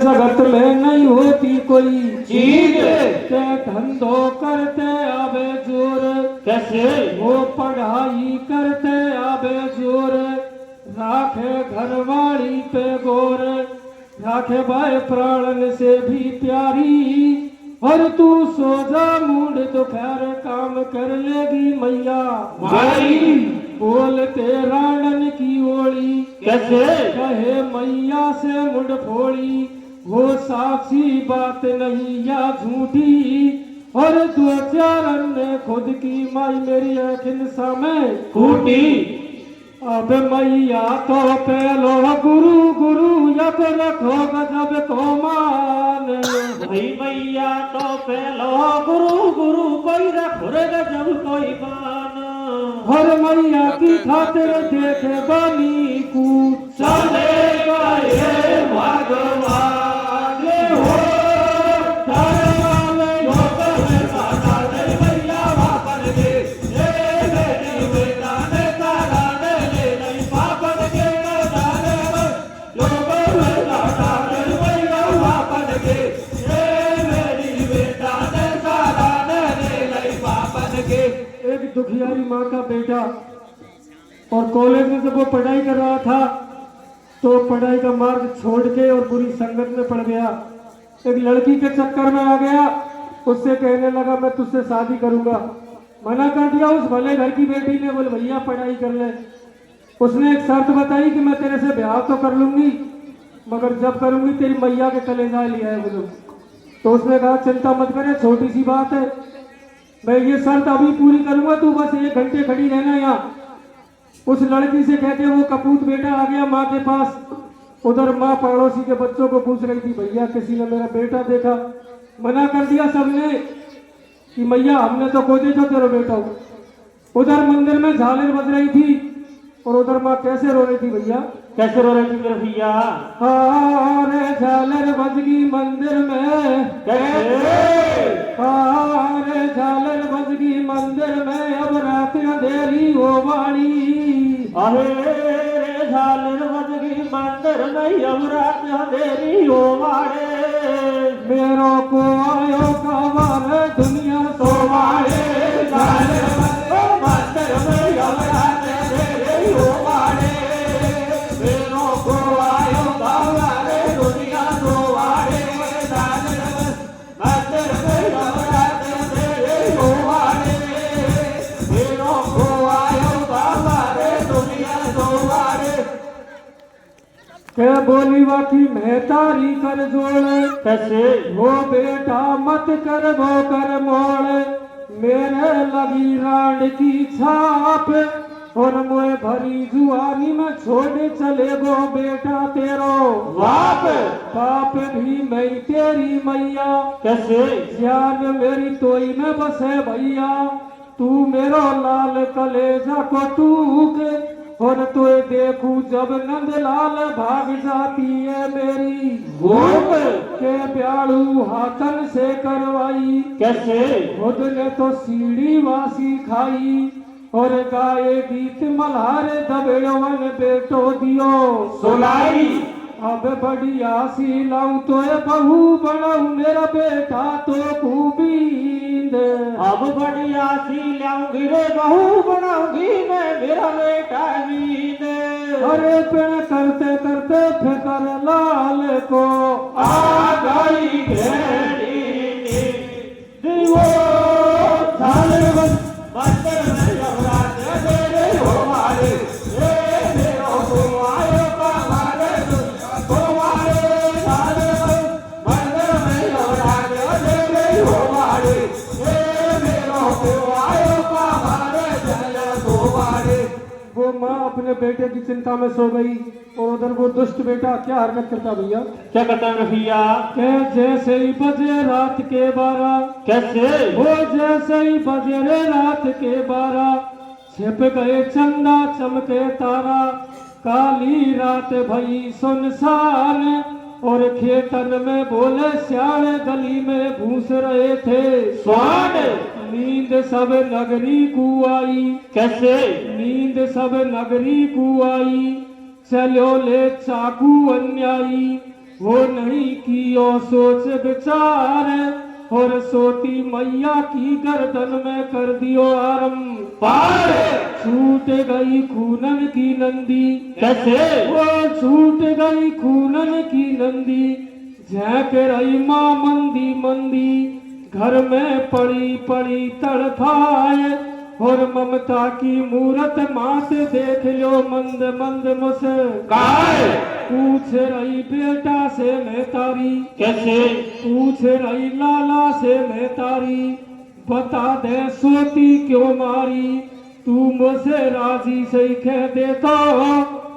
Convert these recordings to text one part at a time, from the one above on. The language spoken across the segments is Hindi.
जगत में नहीं होती कोई चीज के धंधो करते आवे जोर कैसे वो पढ़ाई करते आवे जोर राखे घरवाली पे गोर राखे भाई प्राणन से भी प्यारी और तू सोजा मूड दोपहर काम कर लेगी मैया भाई बोलते राणन की ओली कैसे कहे मैया से मुंड फोड़ी वो साक्षी बात नहीं या झूठी और दो चारण ने खुद की माई मेरी आखिन सामे कूटी अब मैया तो पहलो गुरु गुरु यब रखो गजब को मान भाई मैया तो पहलो गुरु गुरु कोई रखोरेगा जब कोई बान हर मैया की खातिर देखे बानी कूट चलेगा ये भगवान हो धर्म योग में साधा दे मैया वापन के ये मेरी बेटा ने तारा ने ले नहीं पापन के दाने योग में साधा दे मैया वापन के ये मेरी बेटा ने तारा ने ले नहीं पापन के। एक दुखियारी माँ का बेटा और कॉलेज में जब वो पढ़ाई कर रहा था तो पढ़ाई का मार्ग छोड़ के और बुरी संगत में पड़ गया। एक लड़की के चक्कर में आ गया, उससे कहने लगा मैं तुझसे शादी करूंगा। मना कर दिया उस भले घर की बेटी ने, बोले भैया पढ़ाई कर ले। उसने एक शर्त बताई कि मैं तेरे से ब्याह तो कर लूंगी मगर जब करूंगी तेरी मैया के कलेजा लिया है बोलो। तो उसने कहा चिंता मत करे, छोटी सी बात है, मैं ये शर्त अभी पूरी करूंगा, तू बस 1 घंटे खड़ी रहना यहाँ। उस लड़की से कहते वो कपूत बेटा आ गया माँ के पास। उधर माँ पड़ोसी के बच्चों को पूछ रही थी भैया किसी ने मेरा बेटा देखा। मना कर दिया सबने कि मैया हमने तो खोजे जो तेरा बेटा हो। उधर मंदिर में झालर बज रही थी और उधर माँ कैसे रो रही थी भैया, कैसे रो रहे थे मेरे भैया? अरे झालर बज गई मंदिर में, अरे झालर बज गई मंदिर में, अब रात अंधेरी हो वाणी। अरे झालर बज गई मंदिर में, अब रात अंधेरी हो वाणी। मेरो को आयो कावार दुनिया सोवाड़े, झालर बज गई मंदिर में, अब रात अंधेरी हो वाणी। मेरो को आयो कावार दुनिया सोवाड़े, झालर बज मंदिर में, अब रात अंधेरी हो वाणी। मेरो को आयो कावार दुनिया सोवाड़े। के बोली वाकी मैं तारी कर जोड़, कैसे वो बेटा मत कर वो कर मोड़। मेरे लगी राड की छाप और मोए भरी जुआनी में छोड़ चले गो बेटा तेरो बाप। बाप भी मैं तेरी मैया, कैसे जान मेरी तोई में बसे भैया। तू मेरो लाल कलेजा को टूक और तोय देखू जब नंदलाल भाग जाती है मेरी भूप। के प्यालू हाथन से करवाई। कैसे खुद ने तो सीढ़ी वासी खाई और गाए गीत मल्हार दबेड़वन बेटो दियो सुनाई। अब बढ़िया सी लाऊं तो बहू बनाऊं मेरा बेटा तो खूबींद। अब बढ़िया सी लाऊंगी रे बहू बनाऊंगी मैं मेरा बेटा वीद। अरे पेड़ करते करते फिकर लाल को आ गई भेड़ी दीवो झालर बज मंदिर में यमराज तेरे हो मारे। ए मेरो को आयो कावारे दुनिया को मारे। झालर बज मंदिर में यमराज तेरे हो मारे। ए मेरो को आयो कावारे दुनिया को मारे। वो माँ अपने बेटे की चिंता में सो गई और उधर वो दुष्ट बेटा क्या हरकत करता भैया, क्या करता है भैया? के जैसे ही बजे रात के 12, कैसे वो जैसे ही बजे रे रात के 12, छिप गए चंदा चमके तारा। काली रात भई सुनसान और खेतन में बोले श्याण गली में भूस रहे थे स्वान। नींद सब नगरी को आई, कैसे नींद सब नगरी को आई। चलो ले चाकू अन्यायी वो नहीं कियो सोच विचार, और सोती मैया की गर्दन में कर दियो आरम पार छूट गई खूनन की नंदी। कैसे वो छूट गई खूनन की नंदी, झैक रही माँ मंदी मंदी, घर में पड़ी पड़ी तड़फाए, और ममता की मूरत मात देख लो मंद मंद मुस्काए। पूछ रही बेटा से मैं तारी, कैसे पूछ रही लाला से मैं तारी, बता दे सोती क्यों मारी, तू मुझसे राजी से कह देता,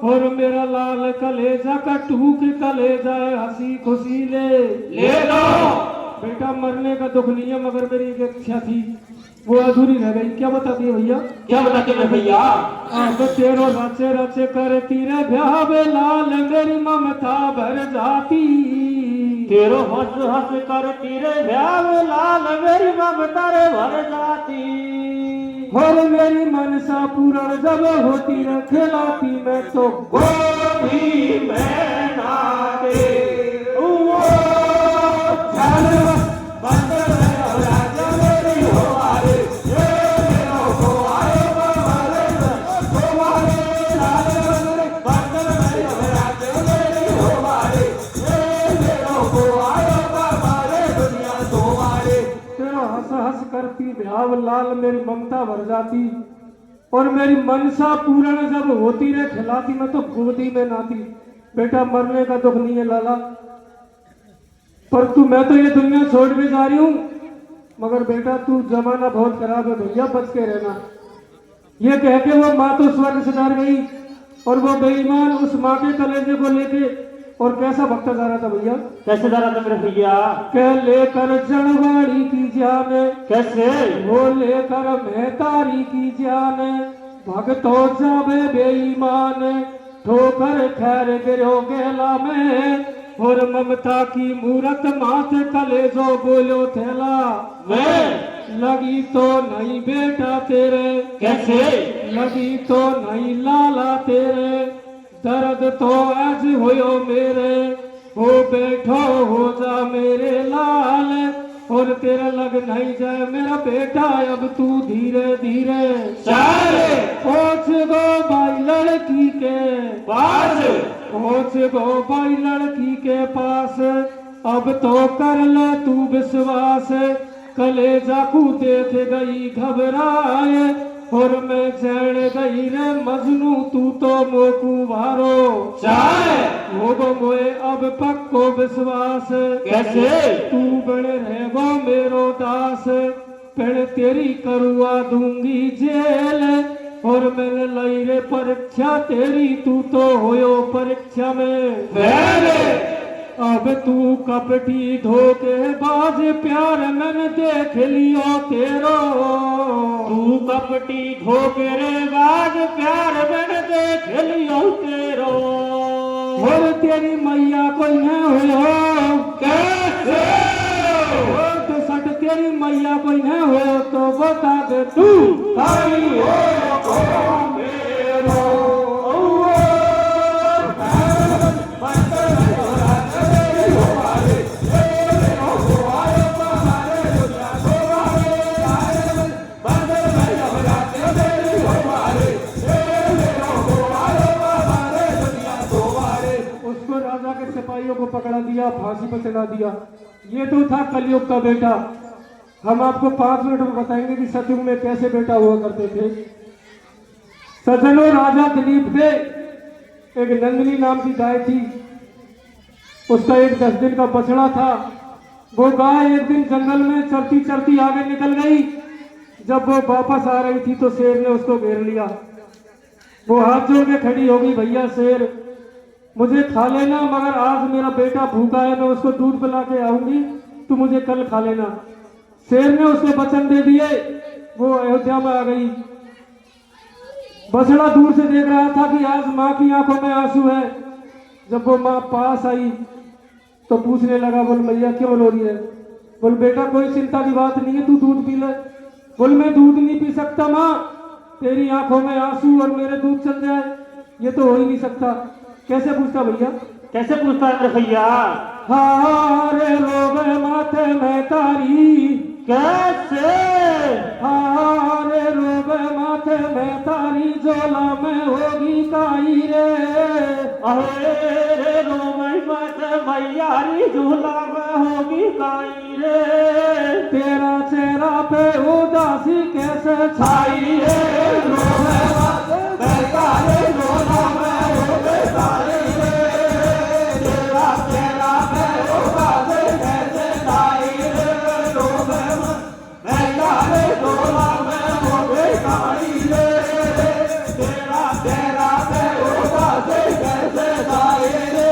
और मेरा लाल कलेजा का टूक कलेजा हंसी खुशी ले लो बेटा मरने का दुख नहीं है, मगर मेरी एक इच्छा थी वो अधूरी रह गई। क्या बताती है भैया? क्या बताते मेरे भैया अब तेरो रचे रचे करती रे ब्याह लाल, मेरी ममता भर जाती। तेरो हंस हंस कर तीरे भ्याव लाल मेरी ममता रे भर जाती। और मेरी मनसा पूर्ण जब होती रे खिलाती मैं तो गोभी में नाते वो चल बंदर में राजा मेरी हो आए, ये मेरा हो आए बाबा तुम्हारे लाल बंदर में राजा मेरी हो आए, ये मेरा हो आए बाबा दुनिया तुम्हारे। तेरो हंस हंस करती ब्याह लाल मेरी ममता भर जाती, और मेरी मनसा पूर्ण जब होती रे खिलाती मैं तो गोदी में नाती। बेटा मरने का दुख नहीं है लाला, पर तू मैं तो ये दुनिया छोड़ भी जा रही हूँ, मगर बेटा तू जमाना बहुत खराब है भैया, बच के रहना। ये कह के वो माँ तो स्वर्ग से डर गई, और वो बेईमान उस माँ के कलेजे को लेके और कैसा भक्ता जा रहा था भैया? कैसे जा रहा था मेरे भैया? कह लेकर जनवाड़ी की जान, कैसे वो लेकर मेहतारी की जान, भगतों जावे बेईमान, ठोकर खैर गिरो गेला में, और ममता की मूरत माथे कलेजो बोलो थैला मैं लगी तो नहीं बेटा तेरे, कैसे लगी तो नहीं लाला तेरे, दर्द तो आज होयो मेरे, हो बैठो हो जा मेरे लाल, और तेरा लग नहीं जाए मेरा बेटा अब तू धीरे धीरे चल पहुंच गो भाई लड़की के पास, पहुंच गो भाई लड़की के पास, अब तो कर ले तू विश्वास, कलेजा को देख गई घबराए, और मैं चढ़ गई रे मजनू तू तो मोकू भारो चल होगो मोए अब पक्को विश्वास, कैसे तू बड़े रहेगो मेरो दास, पेड़ तेरी करुआ दूंगी जेल, और मैंने लई रे परीक्षा तेरी तू तो होयो परीक्षा में पहले अब तू कपटी धोखेबाज प्यार मैंने देख लियो तेरो, तू कपटी धोखेबाज प्यार मैंने देख लियो तेरो, और तेरी मैया कोई है हो कैसे तो सट तेरी मैया कोई है हो तो बता दे तू तारी हो मेरो सिपाहियों को पकड़ा दिया, फांसी पर चढ़ा दिया। ये तो था कलयुग का बेटा। हम आपको 5 मिनट में बताएंगे कि सतयुग में कैसे बेटा हुआ करते थे। सज्जनों, राजा दिलीप पे एक नंदिनी नाम की गाय थी। उसका एक 10 दिन का बछड़ा था। वो गाय एक दिन जंगल में चरती चरती आगे निकल गई। जब वो वापस आ रही थी तो शेर ने उसको घेर लिया। वो हाथ जोड़ के खड़ी हो गई, भैया शेर मुझे खा लेना, मगर आज मेरा बेटा भूखा है, मैं उसको दूध पिला के आऊंगी, तू मुझे कल खा लेना। शेर ने उसको वचन दे दिए। वो अयोध्या में आ गई। बछड़ा दूर से देख रहा था कि आज माँ की आंखों में आंसू है। जब वो माँ पास आई तो पूछने लगा, बोल मैया क्यों रो रही है? बोल बेटा कोई चिंता की बात नहीं है, तू दूध पी ले। बोल मैं दूध नहीं पी सकता माँ, तेरी आंखों में आंसू और मेरे दूध चल जाए, ये तो हो ही नहीं सकता। कैसे पूछता भैया? कैसे पूछता है मेरे भैया? हारे रोवे माथे में तारी, कैसे? हारे रोवे माथे में तारी, झोला में होगी काई रे। अरे रे रोवे माथे मैयारी, झूला में होगी काई रे। तेरा चेहरा पे उदासी कैसे छाई रे। रोवे माथे मैयारी, झूला में होगी काई रे। तेरा चेहरा पे उदासी कैसे छाई रे। रोवे मैयारी, झूला में होगी काई रे। तेरा चेहरा पे उदासी कैसे छाई रे।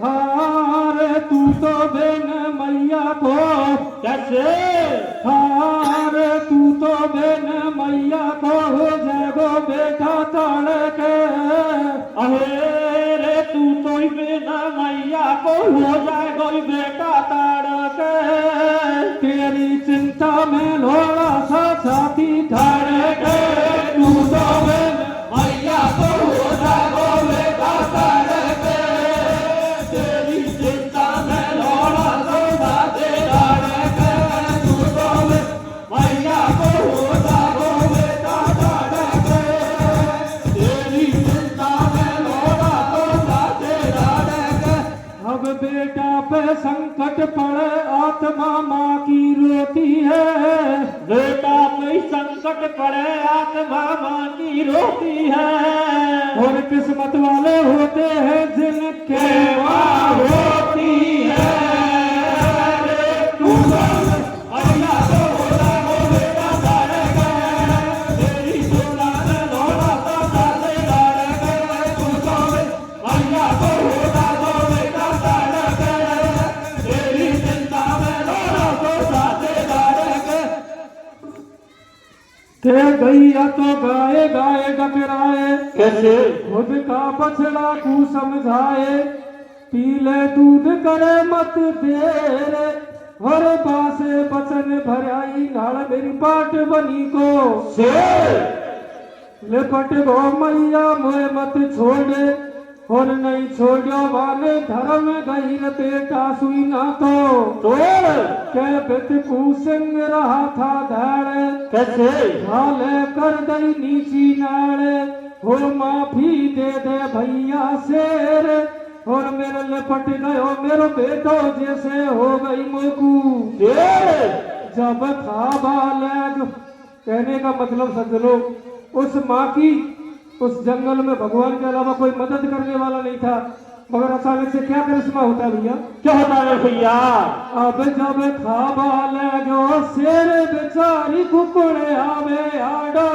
हारे तू तो बिन मैया को कैसे? हारे तू तो बिन मैया को हो जाएगो बेटा ताड़ के। अरे रे तू तो ही बिना मैया को हो जाए कोई बेटा ताड़ के। तेरी चिंता में लोड़ा सा छाती धाड़ के। तू तो बिन मैया को हो जाए कोई बेटा ताड़ के। तेरी चिंता में लोड़ा सा छाती धाड़ के। तू तो बिन मैया को हो जाए कोई बेटा ताड़ के। तेरी चिंता में लोड़ा सा छाती धाड़ के। अब बेटा पे संकट पड़े आत्मा माँ की रोती है। बेटा पे संकट पड़े आत्मा माँ की रोती है। और किस्मत वाले होते हैं जिनके माँ होती है। तू मैया को होला वो बेटा ताड़ के। तेरी झोला में लोड़ा सा छाती धाड़ के। तू तो मैया को होला वो बेटा ताड़ के। तेरी चिंता में लोड़ा सा छाती धाड़ के। के गैया तो गाए गाए गकराए, कैसे? खुद का बछड़ा को समझाए। पीले दूध करे मत देर, हर बासे बचन भराई नाल मेरी पाट बनी को। लिपट गो मैया मोए मत छोड़े, और नहीं छोड़ो वाले धर्म गई बेटा सुई ना तो। के बित कुसिंग रहा था धाड़, कैसे? हाले कर दई नीची नाड़। हो माफी दे दे भैया शेर, और मेरे लिपट गयो मेरो बेटो जैसे हो गई मोकू। जब खाबा लग, कहने का मतलब सज्जनों, उस माँ की उस जंगल में भगवान के अलावा कोई मदद करने वाला नहीं था। मगर अचानक से क्या करिश्मा होता है भैया? क्या होता है भैया? अब जब खाबा लगो शेर बेचारी कुकुड़ आवे आडो।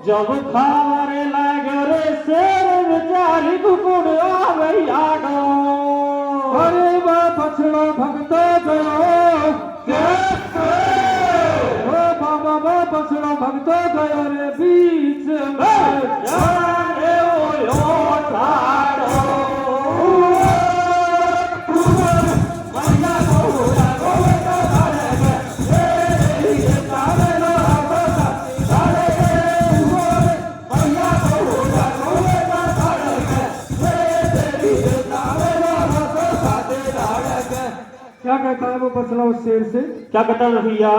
जब खावारे लागे रे शेर बेचारी कुकुड़ आवे आडो। अरे बा बछड़ो भगतो गयो, ओ बाबा बा बछड़ो भगतो गयो रे बीच में। जाने ओ तारो। मैया को होला वो बेटा ताड़ के। तेरी तारे लोड़ा सा ताड़ के। मैया को होला वो बेटा ताड़ के। तेरी तारे लोड़ा सा ताड़ के। क्या कहता है वो बछड़ा उस शेर से? क्या कहता है भैया?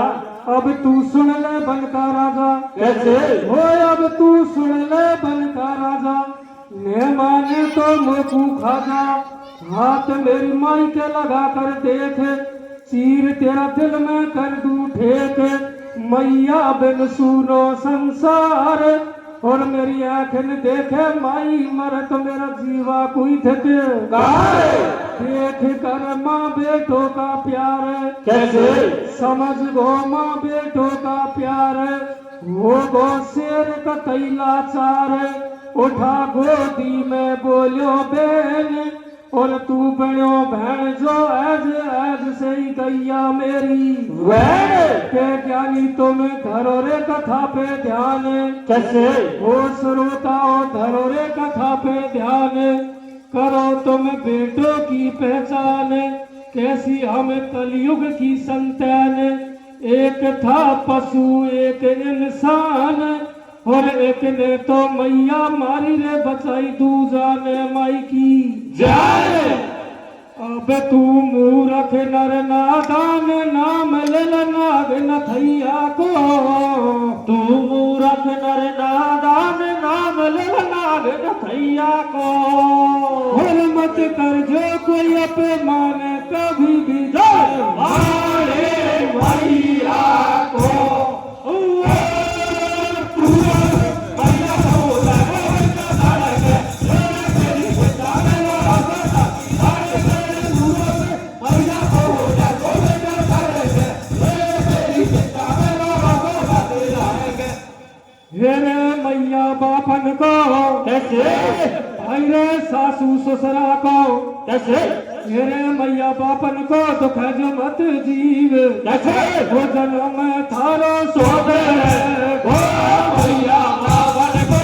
अब तू सुन ले बन का राजा। कैसे? हो अब तू सुन ले बन का राजा, ने माने तो मोकू खाजा। हाथ मेरी माई के लगा कर देख, चीर तेरा दिल में कर दूं ठेक। मैया बिन सुनो संसार, और मेरी आंखें देखे माई मरत मेरा जीवा कोई थके। देख कर माँ बेटों का प्यार, कैसे? समझ गो माँ बेटों का प्यार। वो गो शेर का तैला चार, उठा गोदी में बोलो बेन, और तू बनो बहन जो आज आज से ही गैया मेरी। के ज्ञानी तुम्हें धरो रे कथा पे ध्यान। कैसे? हो श्रोताओ धरो रे कथा पे ध्यान, करो तुम बेटों की पहचान। कैसी हम कलयुग की संतान, एक था पशु एक इंसान, और एक ने तो मैया मारी रे बचाई दूजा ने माई की जय। अब तू मूरख नर नादान नाम लेल नाग नथैया को तू मूरख नर नादान नाम लेल नाग नथैया को और मत कर जो कोई अपमान कभी भी जय मारे भैया को हेरे मैया बापन को कैसे हेरे सासू ससुरा को कैसे हेरे मैया बापन को दुख जो मत जीव कैसे वो जन्म थारो सोदर ओ भैया बावन को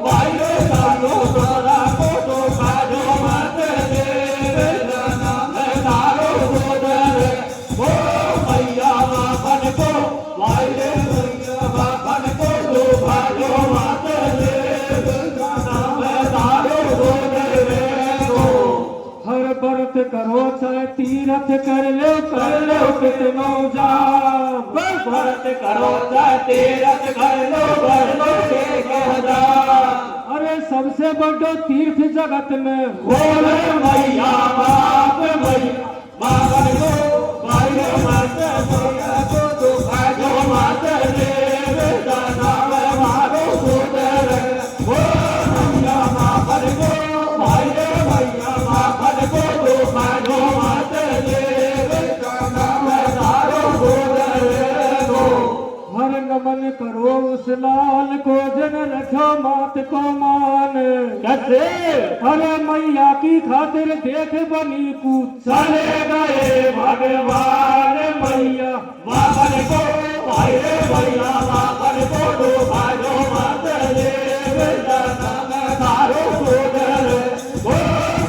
भाई सालो तोरा को तो काजो मत दे नाम तारो सोदर ओ भैया बावन को भाई भैया बावन को तो काजो मत दे नाम तारो सोदर हर व्रत करो चाहे तीरथ कर लो कितनो जाम व्रत करो चाहे तीरथ कर लो 1000। अरे सबसे बड़ो तीर्थ जगत में बोले मैया बाप मैया बावन को भाई मत भैया को तो काजो मत दे नाम मारो सोदर ओ मैया बावन को भाई भैया बावन को तो काजो मत दे नाम तारो सोदर हर नमन करो उस लाल को जन रखो मात को मान कैसे अरे मैया की खातिर देख बनी पूछ चले गए भगवान मैया बावन को भाई भैया बावन को तो भाजो मत दे नाम तारो सोदर ओ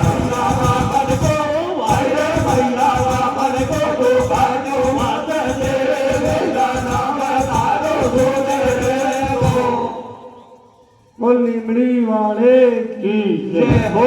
भैया बावन को भाई भैया बावन को तो भाजो मत दे नाम तारो सोदर बोल लीमड़ी वाले की जय हो।